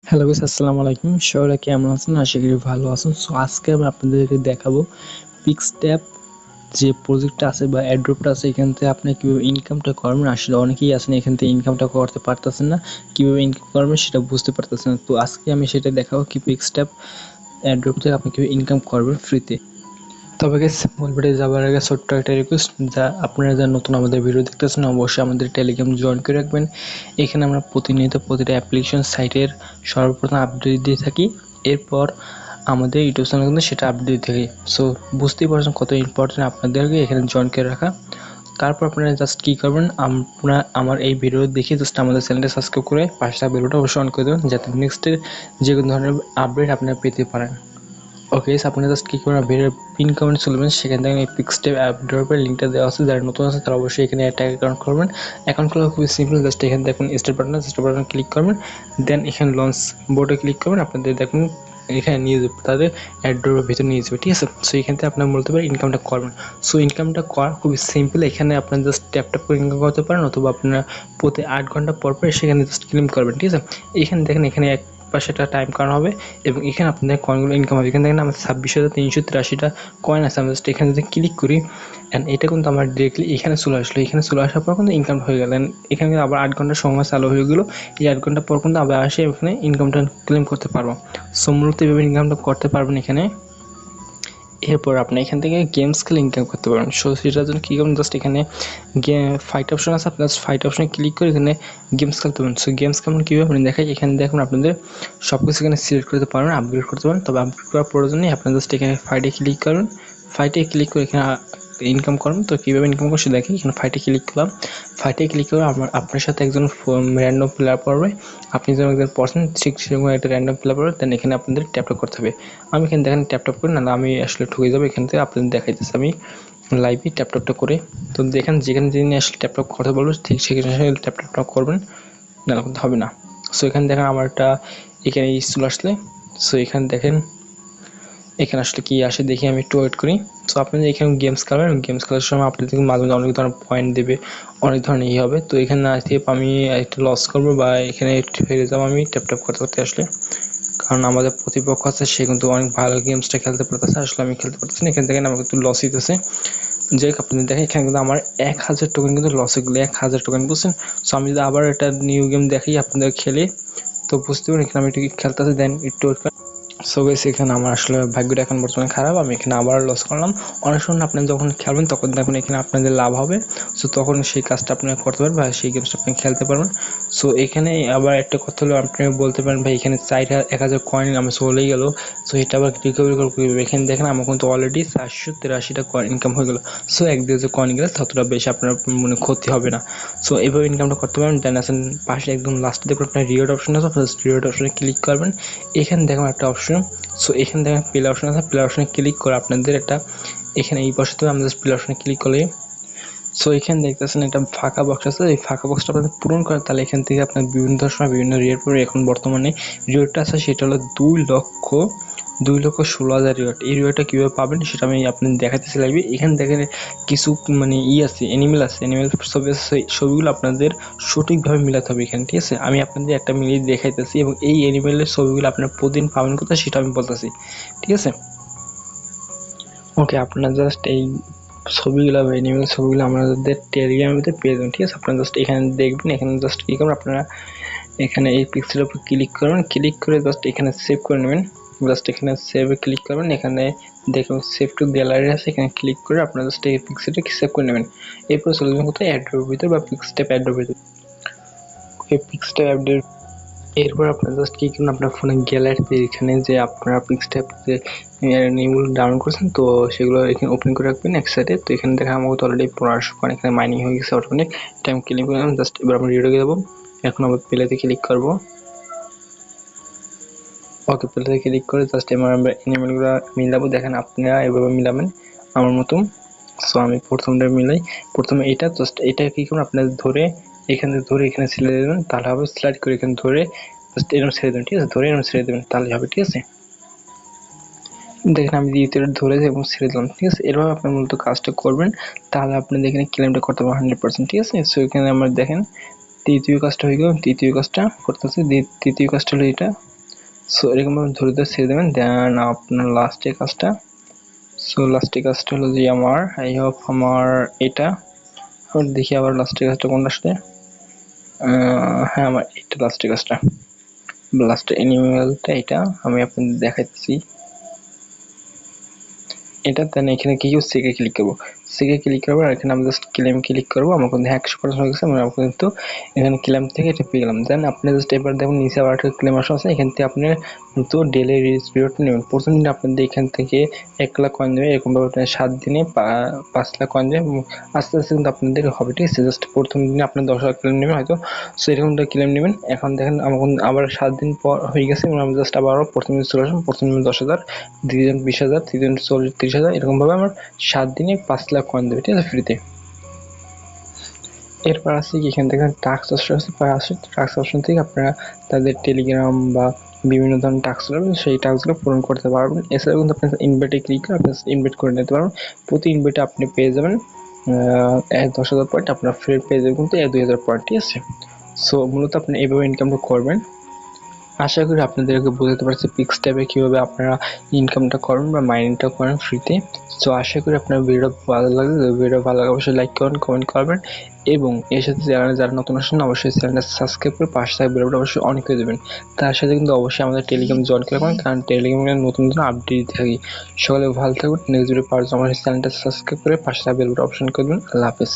Hello guys, আসসালামু আলাইকুম। সবাই কেমন আছেন? আশা করি ভালো আছেন। সো আজকে আমি আপনাদেরকে দেখাবো পিক্সট্যাপ যে প্রজেক্টটা আছে বা অ্যাড্রপটা আছে, এখান থেকে আপনি কীভাবে ইনকামটা করবেন। আসলে অনেকেই আছেন এখান থেকে ইনকামটা করতে পারতেছেন না, কীভাবে ইনকাম করবেন সেটা বুঝতে পারতেছেন না। তো আজকে আমি সেটা দেখাবো কি পিক্সট্যাপ অ্যাড্রপ থেকে আপনি কীভাবে ইনকাম করবেন ফ্রিতে। তবে গাইস, মূল ভিডিও যাওয়ার আগে ছোট্ট একটা রিকোয়েস্ট, আপনারা যারা নতুন আমাদের ভিডিও দেখতেছেন অবশ্যই আমাদের টেলিগ্রাম জয়েন করে রাখবেন। এখানে আমরা প্রতিনিয়ত প্রতিটা অ্যাপ্লিকেশন সাইটের সর্বপ্রথম আপডেট দিয়ে থাকি। এরপর আমাদের ইউটিউব চ্যানেল কিন্তু সেটা আপডেট দিয়ে থাকি। সো বুঝতেই পারছেন কত ইম্পর্টেন্ট আপনাদেরকে এখানে জয়েন করে রাখা। তারপর আপনারা জাস্ট কী করবেন, আপনারা আমার এই ভিডিও দেখে জাস্ট আমাদের চ্যানেলটা সাবস্ক্রাইব করে পাশে ভিডিওটা অবশ্যই অন করে দেবেন, যাতে নেক্সটের যে কোনো ধরনের আপডেট আপনারা পেতে পারেন। ওকে, আপনারা জাস্ট কী করবেন, ভিডিওর পিন কমেন্ট চলবেন, সেখান থেকে এই পিক্সট্যাপ অ্যাপ ড্রপের লিঙ্কটা দেওয়া আছে। যারা নতুন আছে তারা অবশ্যই এখানে একটা অ্যাকাউন্ট করবেন। অ্যাকাউন্ট খোলা খুবই সিম্পল, জাস্ট এখানে দেখুন স্টার্ট বাটন ক্লিক করবেন, দেন এখানে লঞ্চ বোর্ডে ক্লিক করবেন। আপনাদের দেখুন এখানে নিয়ে যাবে, তাদের অ্যাড্রপের ভিতরে নিয়ে যাবে, ঠিক আছে। সো এখান থেকে আপনার বলতে পারেন ইনকামটা করবেন। সো ইনকামটা করা খুবই সিম্পল। এখানে আপনার জাস্ট ট্যাপ করে ইনকাম করতে পারেন, অথবা আপনারা প্রতি 8 ঘন্টা পর সেখানে জাস্ট ক্লেম করবেন, ঠিক আছে। এখানে দেখেন এখানে পাশে একটা টাইম কাউন্ট হবে এবং এখানে আপনাদের কয়েনগুলো ইনকাম হবে। এখানে দেখেন আমার 26,383টা কয়েন আছে। আমি জাস্ট এখানে যদি ক্লিক করি, অ্যান্ড এটা কিন্তু আমার ডিরেক্টলি এখানে চলে আসলো। এখানে চলে আসার পর কিন্তু ইনকাম হয়ে গেল। এখানে আবার 8 ঘন্টার সময় চালু হয়ে গেলো। এই 8 ঘন্টা পর কিন্তু আবার আসে এখানে ইনকামটা ক্লেম করতে পারবো। সো মূলত এভাবে ইনকামটা করতে পারবেন এখানে। এরপর আপনি এখান থেকে গেমস খেলে ইনকাম করতে পারবেন। সো সেটার জন্য কী করবেন, জাস্ট এখানে ফাইট অপশন আছে, আপনার ফাইট অপশনে ক্লিক করে এখানে গেমস খেলতে পারবেন। সো গেমস কেমন কীভাবে আপনি দেখাই, এখানে দেখুন আপনাদের সব কিছু এখানে সিলেক্ট করতে পারবেন, আপগ্রেড করতে পারেন। তবে আপগ্রেড করার প্রয়োজন নেই, আপনার জাস্ট এখানে ফাইটে ক্লিক করবেন। ফাইটে ক্লিক করে এখানে ইনকাম করুন। তো কীভাবে ইনকাম করছে দেখি, এখানে ফাইটে ক্লিক করলাম। ফাইটে ক্লিক করে আপনার সাথে একজন র্যান্ডম প্লেয়ার পড়বে। আপনি যখন একজন পড়ছেন ঠিক সেরকম একটা র্যান্ডম প্লেয়ার পড়বে, দেন এখানে আপনাদের ট্যাপ করতে হবে। আমি এখানে দেখেন ট্যাপ করে, না আমি আসলে ঠকে যাবো। এখান থেকে আপনাদের দেখাইতেছে আমি লাইভে ট্যাপ করে। তো দেখেন যেখানে যিনি আসলে ট্যাপ করতে বলবো ঠিক সেখানে ট্যাপ করবেন, না হবে না। সো এখানে দেখেন আমার একটা এখানে চলে আসলে। সো এখানে দেখেন এখানে আসলে কি আসে দেখি, আমি একটু ওয়েট করি। সো আপনারা এখানে গেমস খেলবেন, গেমস খেলার সময় আপনাদের মাঝে মাঝে অনেক ধরনের পয়েন্ট দেবে, অনেক ধরনের হবে। তো এখানে না থেকে আমি একটা লস করবো বা এখানে একটু হেরে যাবো আমি ট্যাপ করতে আসলে, কারণ আমাদের প্রতিপক্ষ আছে সে কিন্তু অনেক ভালো গেমসটা খেলতে পারতেছে, আসলে আমি খেলতে পারতেছি না। এখান থেকে আমার কিন্তু লস হইতেছে। যাই হোক, আপনাদের দেখেন এখানে কিন্তু আমার 1000 টোকেন কিন্তু লস হয়ে গেলো, 1000 টোকেন, বুঝছেন। সো আমি যদি আবার একটা নিউ গেম দেখি আপনাদের খেলে, তো বুঝতে পারেন এখানে আমি একটু খেলতেছি, দেন একটু। সো গাইস, এখানে আমার আসলে ভাগ্যটা এখন বর্তমানে খারাপ, আমি এখানে আবার লস করলাম। অনেক সময় আপনি যখন খেলবেন তখন দেখুন এখানে আপনাদের লাভ হবে। সো তখন সেই কাজটা আপনি করতে পারবেন বা সেই গেমসটা আপনি খেলতে পারবেন। সো এখানে আবার একটা কথা হলো, আপনি বলতে পারেন ভাই এখানে 1000 কয়েন আমার চলেই গেল, সো এটা আবার রিকভারি করবো। এখানে দেখেন আমার কিন্তু অলরেডি 483টা কয়েন ইনকাম হয়ে গেলো। সো 1-2 কয়েন গেলে ততটা বেশি আপনার মনে ক্ষতি হবে না। সো এইভাবে ইনকামটা করতে পারেন। দেন আসেন পাশে একদম লাস্টে দেখুন আপনার রিওয়ার্ড অপশন আছে, রিওয়ার্ড অপশনে ক্লিক করবেন। এখানে দেখুন একটা অপশন, সো এখানে দেখেন প্লে অপশন আছে, প্লে অপশনে ক্লিক করে আপনাদের একটা এখানে এই পাশে আমি জাস্ট প্লে অপশনে ক্লিক করলে, সো এখানে দেখতেছেন একটা ফাঁকা বক্স আছে। এই ফাঁকা বক্সটা আপনাদের পূরণ করেন, তাহলে এখান থেকে আপনার বিভিন্ন সময় বিভিন্ন রিওয়ার্ড পড়বে। এখন বর্তমানে রিওয়ার্ডটা আছে সেটা হলো 2,16,000 রিওয়ার্ড। এই রিওয়ার্ডটা কীভাবে পাবেন সেটা আমি আপনাদের দেখাতেছি লাইভে। এখানে দেখেন কিছু মানে আছে, অ্যানিমেল আছে, অ্যানিমেল ছবি আছে, সেই ছবিগুলো আপনাদের সঠিকভাবে মিলাতে হবে এখানে, ঠিক আছে। আমি আপনাদের একটা মিলিয়ে দেখাইতেছি এবং এই অ্যানিমেলের ছবিগুলো আপনার প্রতিদিন পাবেন কোথায় সেটা আমি বলতেছি, ঠিক আছে। ওকে, আপনারা জাস্ট এই ছবিগুলো বা অ্যানিমেল ছবিগুলো আমাদের টেলিগ্রামের ভিতরে পেয়ে যাবেন, ঠিক আছে। আপনারা জাস্ট এখানে দেখবেন, এখানে জাস্ট কী করবেন, আপনারা এখানে এই পিক্সেলের উপর ক্লিক করবেন, ক্লিক করে জাস্ট এখানে সেভ করে নেবেন। জাস্ট এখানে সেভে ক্লিক করবেন, এখানে দেখুন সেভ টু গ্যালারি আছে, এখানে ক্লিক করে আপনারা জাস্ট এই পিক্সেলটাকে সেভ করে নেবেন। এরপর চলে যাবেন কোথায়, অ্যাড্রপের ভিতরে বা পিক্সট্যাপ অ্যাড্রপের ভিতরে। এই পিক্সট্যাপ অ্যাড্রপ এরপর আপনারা জাস্ট কী করুন, আপনার ফোনে গ্যালারিতে এখানে যে আপনারা পিক্সট্যাপ যে নিউগুলো ডাউনলোড করেছেন তো সেগুলো এখানে ওপেন করে রাখবেন এক সাইডে। তো এখানে দেখা আমার তো অলরেডি 1500 কয়েন এখানে মাইনিং হয়ে গেছে অটোমেটিক। টাইম ক্লিক করলাম, জাস্ট এবার আমরা রিওডে যাবো। এখন আবার প্লেতে ক্লিক করবো। ওকে, প্লেতে ক্লিক করে জাস্ট এবার আমরা অ্যানিমেলগুলো মিলাবো। দেখেন আপনারা এভাবে মিলাবেন আমার মতন। সো আমি প্রথমটা মিলাই, প্রথমে এটা জাস্ট এটা কী করুন, আপনার ধরে এখানে ধরে এখানে ছেড়ে দেবেন, তাহলে হবে। স্লাইড করে এখানে ধরে জাস্ট এরকম ছেড়ে দেবেন, ঠিক আছে। ধরে এরকম ছেড়ে দেবেন, তাহলে হবে, ঠিক আছে। দেখেন আমি দ্বিতীয়টা ধরে এবং ছেড়ে দিলাম, ঠিক আছে। এরভাবে আপনি মূলত কাজটা করবেন, তাহলে আপনি দেখেন ক্লেমটা করতে পারবেন 100%, ঠিক আছে। সো এখানে আমরা দেখেন তৃতীয় কাজটা হয়ে গেল, তৃতীয় কাজটা করতেছে, তৃতীয় কাজটা হলো এটা। সো এরকমভাবে ধরে ধরে ছেড়ে দেবেন। দেন আপনার লাস্টের কাজটা, সো লাস্টের কাজটা হলো যে আমার আই হোপ আমার এটা দেখি আবার লাস্টের কাজটা কোনটা আসলে। হ্যাঁ, আমার এটা লাস্টের কাজটা, লাস্টের অ্যানিমেলটা এটা আমি আপনাদের দেখাচ্ছি। এটা দেন এখানে কি সেকে ক্লিক করবো, সেকে ক্লিক করবো আর এখানে আমি জাস্ট ক্লেম ক্লিক করবো। আমার কিন্তু 100% হয়ে গেছে, মানে আমি কিন্তু এখানে ক্লেম থেকে এটা পেয়ে গেলাম। দেন আপনি জাস্ট এবার দেখুন নিচে আবার একটা ক্লেম আসা আছে, এখান থেকে আপনি কিন্তু ডেলি রিলিজ পিরিয়ডটা নেবেন। প্রথম দিন আপনাদের এখান থেকে 1 লাখ কয়েন দেবে, এরকমভাবে আপনার 7 দিনে 5 লাখ কয়েন দেবে। আস্তে আস্তে কিন্তু আপনাদের হবে, ঠিক আছে। জাস্ট প্রথম দিনে আপনি 10 লাখ ক্লেম নেবেন হয়তো, সো এরকমটা ক্লেম নেবেন। এখন দেখেন আমার আবার 7 দিন পর হয়ে গেছে, আমি জাস্ট আবারও প্রথম দিন চলে আসলাম। প্রথম দিন 10,000, দ্বিতীয় দিন 20,000, তৃতীয় দিন 30,000, এরকমভাবে আমার 7 দিনে 5 লাখ কয়েন দেবে, ঠিক আছে, ফ্রিতে। এরপর আছে কি এখান থেকে টাস্ক অপশন আছে, টাস্ক অপশন থেকে আপনারা তাদের টেলিগ্রাম বা বিভিন্ন ধরনের টাস্ক রয়েছে সেই টাস্কগুলো পূরণ করতে পারবেন। এছাড়াও কিন্তু আপনার ইনভাইটে ক্লিক করে আপনি ইনভাইট করে নিতে পারবেন। প্রতি ইনভাইটে আপনি পেয়ে যাবেন 10,000 পয়েন্ট, আপনার ফ্রি পেয়ে যাবেন কিন্তু 2,000 পয়েন্ট, ঠিক আছে। সো মূলত আপনি এইভাবে ইনকামটা করবেন। আশা করি আপনাদেরকে বোঝাতে পারছি পিক্স ট্যাবে কীভাবে আপনারা ইনকামটা করবেন বা মাইনিংটা করেন ফ্রিতে। সো আশা করি আপনার ভিডিও ভালো লাগবে। যদি ভিডিও ভালো লাগে অবশ্যই লাইক করবেন, কমেন্ট করবেন এবং এর সাথে যারা নতুন আসেন অবশ্যই চ্যানেলটা সাবস্ক্রাইব করে পাশে থাকা বেলটা অবশ্যই অন করে দেবেন। তার সাথে কিন্তু অবশ্যই আমাদের টেলিগ্রাম জয়েন করবেন, কারণ টেলিগ্রামে নতুন নতুন আপডেট দিতে থাকি। সকলে ভালো থাকবেন। নেক্সট ভিডিও পাওয়ার জন্য আমার চ্যানেলটা সাবস্ক্রাইব করে পাশে থাকা বেলটা অপশন করে দেবেন। আল্লাহ হাফেজ।